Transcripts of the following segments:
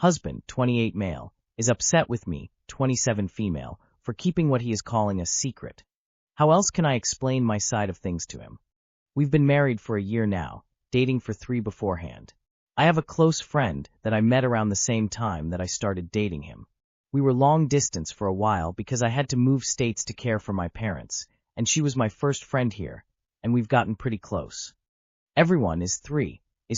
Husband, 28 male, is upset with me, 27 female, for keeping what he is calling a secret. How else can I explain my side of things to him? We've been married for a year now, dating for 3 beforehand. I have a close friend that I met around the same time that I started dating him. We were long distance for a while because I had to move states to care for my parents, and she was my first friend here, and we've gotten pretty close. Everyone is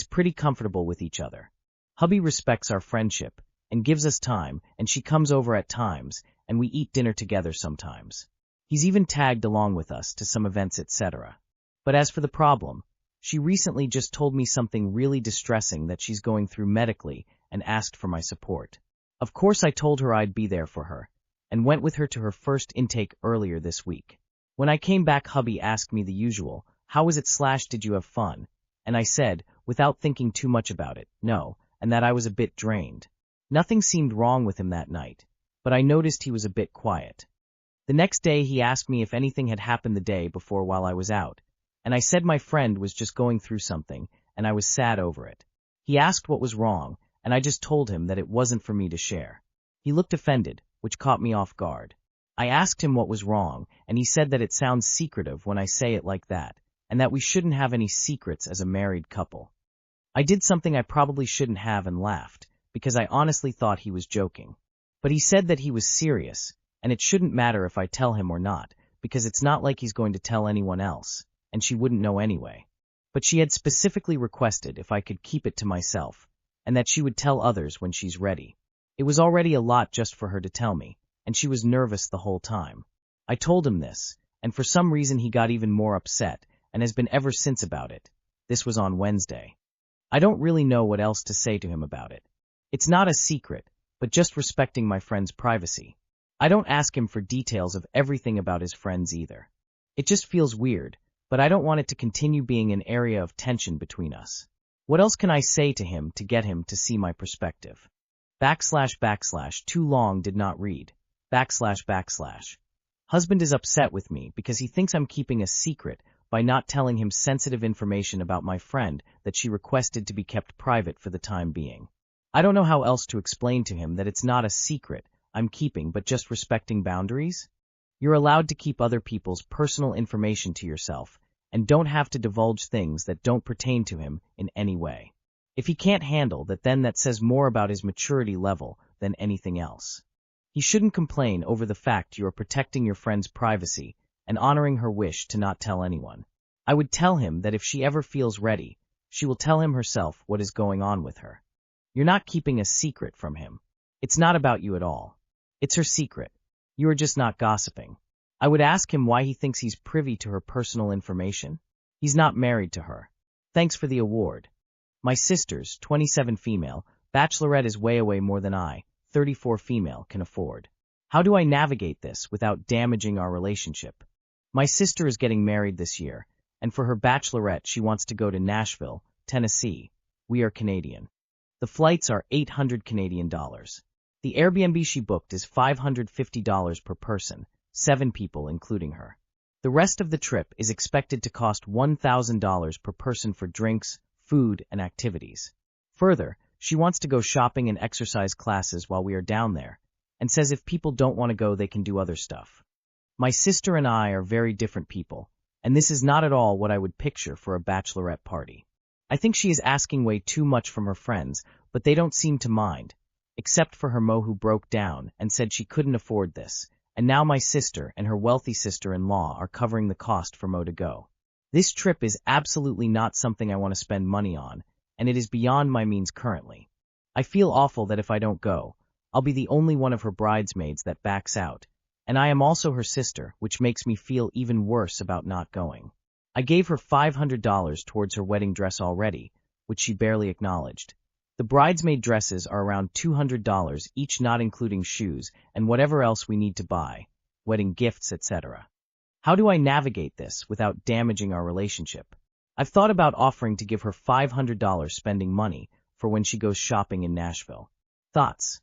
pretty comfortable with each other. Hubby respects our friendship and gives us time, and she comes over at times, and we eat dinner together sometimes. He's even tagged along with us to some events, etc. But as for the problem, she recently just told me something really distressing that she's going through medically and asked for my support. Of course I told her I'd be there for her, and went with her to her first intake earlier this week. When I came back, hubby asked me the usual, "How was it / did you have fun?" And I said, without thinking too much about it, no, and that I was a bit drained. Nothing seemed wrong with him that night, but I noticed he was a bit quiet. The next day he asked me if anything had happened the day before while I was out, and I said my friend was just going through something, and I was sad over it. He asked what was wrong, and I just told him that it wasn't for me to share. He looked offended, which caught me off guard. I asked him what was wrong, and he said that it sounds secretive when I say it like that, and that we shouldn't have any secrets as a married couple. I did something I probably shouldn't have and laughed, because I honestly thought he was joking. But he said that he was serious, and it shouldn't matter if I tell him or not, because it's not like he's going to tell anyone else, and she wouldn't know anyway. But she had specifically requested if I could keep it to myself, and that she would tell others when she's ready. It was already a lot just for her to tell me, and she was nervous the whole time. I told him this, and for some reason he got even more upset, and has been ever since about it. This was on Wednesday. I don't really know what else to say to him about it. It's not a secret, but just respecting my friend's privacy. I don't ask him for details of everything about his friends either. It just feels weird, but I don't want it to continue being an area of tension between us. What else can I say to him to get him to see my perspective? / too long did not read. / Husband is upset with me because he thinks I'm keeping a secret by not telling him sensitive information about my friend that she requested to be kept private for the time being. I don't know how else to explain to him that it's not a secret I'm keeping but just respecting boundaries. You're allowed to keep other people's personal information to yourself and don't have to divulge things that don't pertain to him in any way. If he can't handle that, then that says more about his maturity level than anything else. He shouldn't complain over the fact you are protecting your friend's privacy and honoring her wish to not tell anyone. I would tell him that if she ever feels ready, she will tell him herself what is going on with her. You're not keeping a secret from him. It's not about you at all. It's her secret. You are just not gossiping. I would ask him why he thinks he's privy to her personal information. He's not married to her. Thanks for the award. My sisters, 27 female, bachelorette is way more than I, 34 female, can afford. How do I navigate this without damaging our relationship? My sister is getting married this year, and for her bachelorette she wants to go to Nashville, Tennessee. We are Canadian. The flights are $800 Canadian. The Airbnb she booked is $550 per person, 7 people including her. The rest of the trip is expected to cost $1,000 per person for drinks, food, and activities. Further, she wants to go shopping and exercise classes while we are down there, and says if people don't want to go they can do other stuff. My sister and I are very different people, and this is not at all what I would picture for a bachelorette party. I think she is asking way too much from her friends, but they don't seem to mind, except for her Mo, who broke down and said she couldn't afford this, and now my sister and her wealthy sister-in-law are covering the cost for Mo to go. This trip is absolutely not something I want to spend money on, and it is beyond my means currently. I feel awful that if I don't go, I'll be the only one of her bridesmaids that backs out, and I am also her sister, which makes me feel even worse about not going. I gave her $500 towards her wedding dress already, which she barely acknowledged. The bridesmaid dresses are around $200 each, not including shoes and whatever else we need to buy, wedding gifts, etc. How do I navigate this without damaging our relationship? I've thought about offering to give her $500 spending money for when she goes shopping in Nashville. Thoughts?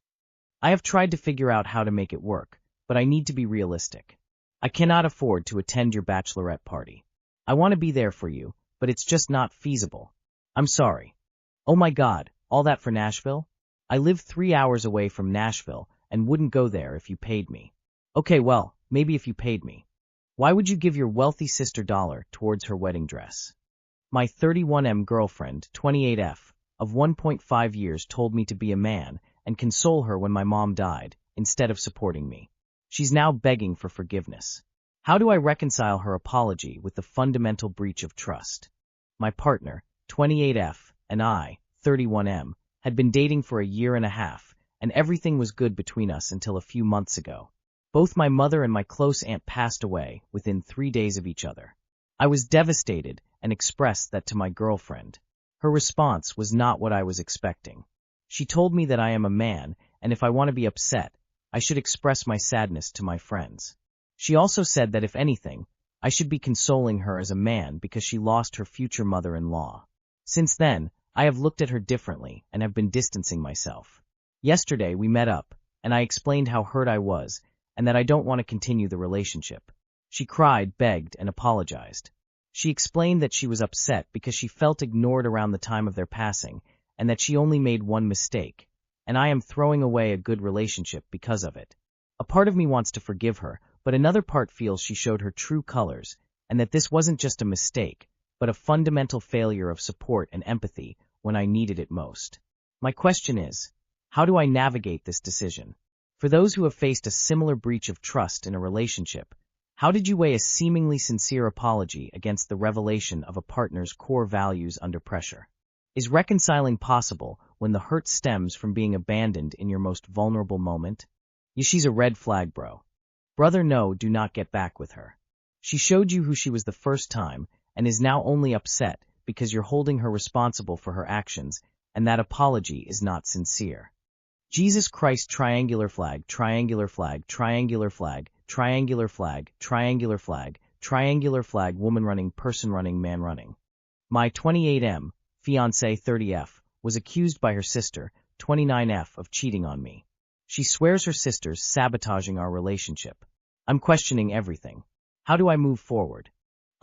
I have tried to figure out how to make it work, but I need to be realistic. I cannot afford to attend your bachelorette party. I want to be there for you, but it's just not feasible. I'm sorry. Oh my God, all that for Nashville? I live 3 hours away from Nashville and wouldn't go there if you paid me. Okay, well, maybe if you paid me. Why would you give your wealthy sister dollar towards her wedding dress? My 31M girlfriend, 28F, of 1.5 years told me to be a man and console her when my mom died, instead of supporting me. She's now begging for forgiveness. How do I reconcile her apology with the fundamental breach of trust? My partner, 28F, and I, 31M, had been dating for a year and a half, and everything was good between us until a few months ago. Both my mother and my close aunt passed away within 3 days of each other. I was devastated and expressed that to my girlfriend. Her response was not what I was expecting. She told me that I am a man, and if I want to be upset, I should express my sadness to my friends. She also said that if anything, I should be consoling her as a man because she lost her future mother-in-law. Since then, I have looked at her differently and have been distancing myself. Yesterday we met up, and I explained how hurt I was and that I don't want to continue the relationship. She cried, begged, and apologized. She explained that she was upset because she felt ignored around the time of their passing and that she only made one mistake, and I am throwing away a good relationship because of it. A part of me wants to forgive her, but another part feels she showed her true colors and that this wasn't just a mistake, but a fundamental failure of support and empathy when I needed it most. My question is, how do I navigate this decision? For those who have faced a similar breach of trust in a relationship, how did you weigh a seemingly sincere apology against the revelation of a partner's core values under pressure? Is reconciling possible when the hurt stems from being abandoned in your most vulnerable moment? Yeah, she's a red flag, bro. Brother, no, do not get back with her. She showed you who she was the first time and is now only upset because you're holding her responsible for her actions, and that apology is not sincere. Jesus Christ, triangular flag, triangular flag, triangular flag, triangular flag, triangular flag, triangular flag, woman running, person running, man running. My 28M, fiancé 30F, was accused by her sister, 29F, of cheating on me. She swears her sister's sabotaging our relationship. I'm questioning everything. How do I move forward?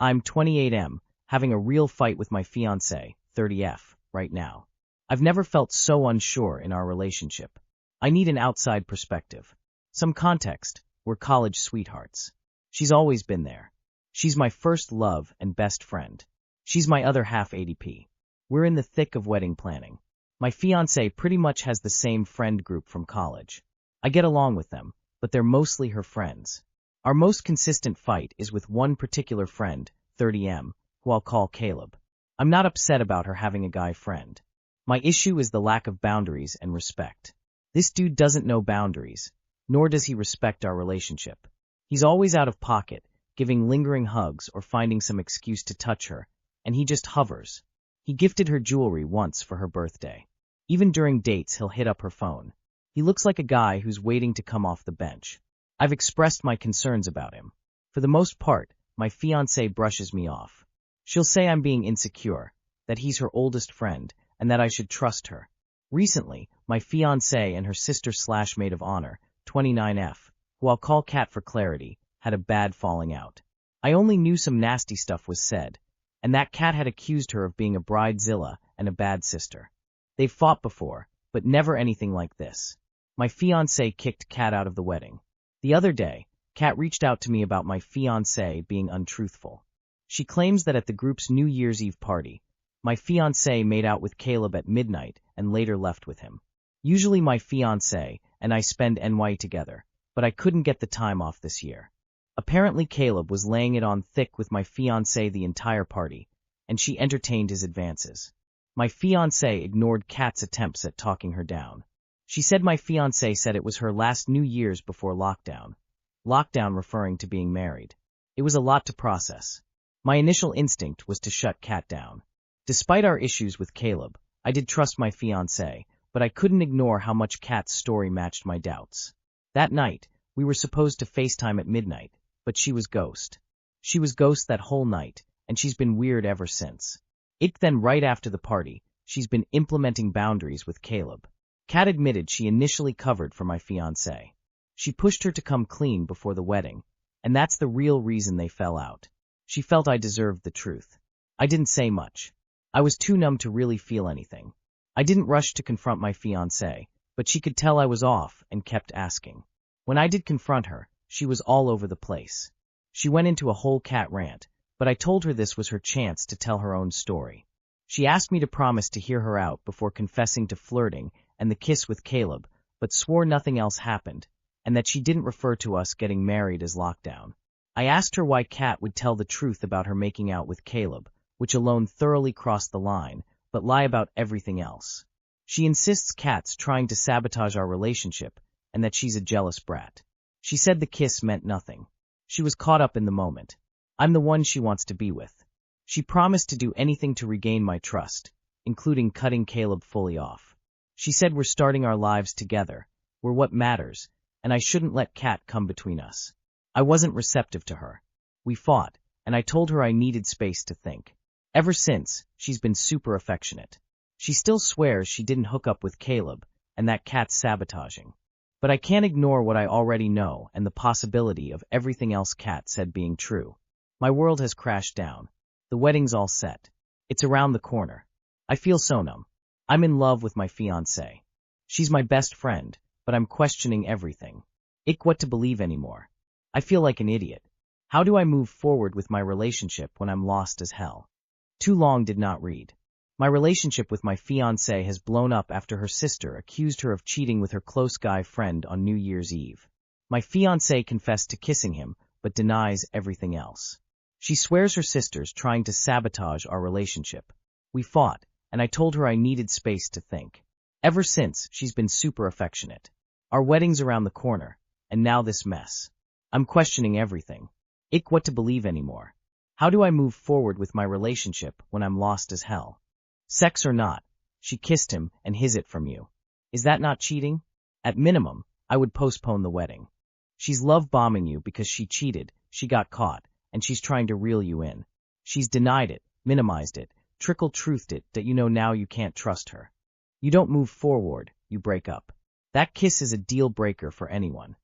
I'm 28M, having a real fight with my fiancé, 30F, right now. I've never felt so unsure in our relationship. I need an outside perspective. Some context. We're college sweethearts. She's always been there. She's my first love and best friend. She's my other half ADP. We're in the thick of wedding planning. My fiancé pretty much has the same friend group from college. I get along with them, but they're mostly her friends. Our most consistent fight is with one particular friend, 30M, who I'll call Caleb. I'm not upset about her having a guy friend. My issue is the lack of boundaries and respect. This dude doesn't know boundaries, nor does he respect our relationship. He's always out of pocket, giving lingering hugs or finding some excuse to touch her, and he just hovers. He gifted her jewelry once for her birthday. Even during dates, he'll hit up her phone. He looks like a guy who's waiting to come off the bench. I've expressed my concerns about him. For the most part, my fiancée brushes me off. She'll say I'm being insecure, that he's her oldest friend, and that I should trust her. Recently, my fiancée and her sister/maid of honor, 29F, who I'll call Kat for clarity, had a bad falling out. I only knew some nasty stuff was said, and that Kat had accused her of being a bridezilla and a bad sister. They've fought before, but never anything like this. My fiancé kicked Kat out of the wedding. The other day, Kat reached out to me about my fiancé being untruthful. She claims that at the group's New Year's Eve party, my fiancé made out with Caleb at midnight and later left with him. Usually my fiancé and I spend NY together, but I couldn't get the time off this year. Apparently Caleb was laying it on thick with my fiancé the entire party, and she entertained his advances. My fiancé ignored Kat's attempts at talking her down. She said my fiancé said it was her last New Year's before lockdown. Lockdown referring to being married. It was a lot to process. My initial instinct was to shut Kat down. Despite our issues with Caleb, I did trust my fiancé, but I couldn't ignore how much Kat's story matched my doubts. That night, we were supposed to FaceTime at midnight, but she was ghost. She was ghost that whole night, and she's been weird ever since. Then right after the party, she's been implementing boundaries with Caleb. Kat admitted she initially covered for my fiancé. She pushed her to come clean before the wedding, and that's the real reason they fell out. She felt I deserved the truth. I didn't say much. I was too numb to really feel anything. I didn't rush to confront my fiancé, but she could tell I was off and kept asking. When I did confront her, she was all over the place. She went into a whole cat rant, but I told her this was her chance to tell her own story. She asked me to promise to hear her out before confessing to flirting and the kiss with Caleb, but swore nothing else happened, and that she didn't refer to us getting married as lockdown. I asked her why Kat would tell the truth about her making out with Caleb, which alone thoroughly crossed the line, but lie about everything else. She insists Kat's trying to sabotage our relationship, and that she's a jealous brat. She said the kiss meant nothing. She was caught up in the moment. I'm the one she wants to be with. She promised to do anything to regain my trust, including cutting Caleb fully off. She said we're starting our lives together, we're what matters, and I shouldn't let Kat come between us. I wasn't receptive to her. We fought, and I told her I needed space to think. Ever since, she's been super affectionate. She still swears she didn't hook up with Caleb, and that Kat's sabotaging. But I can't ignore what I already know and the possibility of everything else Kat said being true. My world has crashed down. The wedding's all set. It's around the corner. I feel so numb. I'm in love with my fiancée. She's my best friend, but I'm questioning everything. What to believe anymore. I feel like an idiot. How do I move forward with my relationship when I'm lost as hell? Too long did not read. My relationship with my fiancée has blown up after her sister accused her of cheating with her close guy friend on New Year's Eve. My fiancée confessed to kissing him, but denies everything else. She swears her sister's trying to sabotage our relationship. We fought, and I told her I needed space to think. Ever since, she's been super affectionate. Our wedding's around the corner, and now this mess. I'm questioning everything. What to believe anymore. How do I move forward with my relationship when I'm lost as hell? Sex or not, she kissed him and hid it from you. Is that not cheating? At minimum, I would postpone the wedding. She's love-bombing you because she cheated, she got caught, and she's trying to reel you in. She's denied it, minimized it, trickle-truthed it that you know now you can't trust her. You don't move forward, you break up. That kiss is a deal breaker for anyone.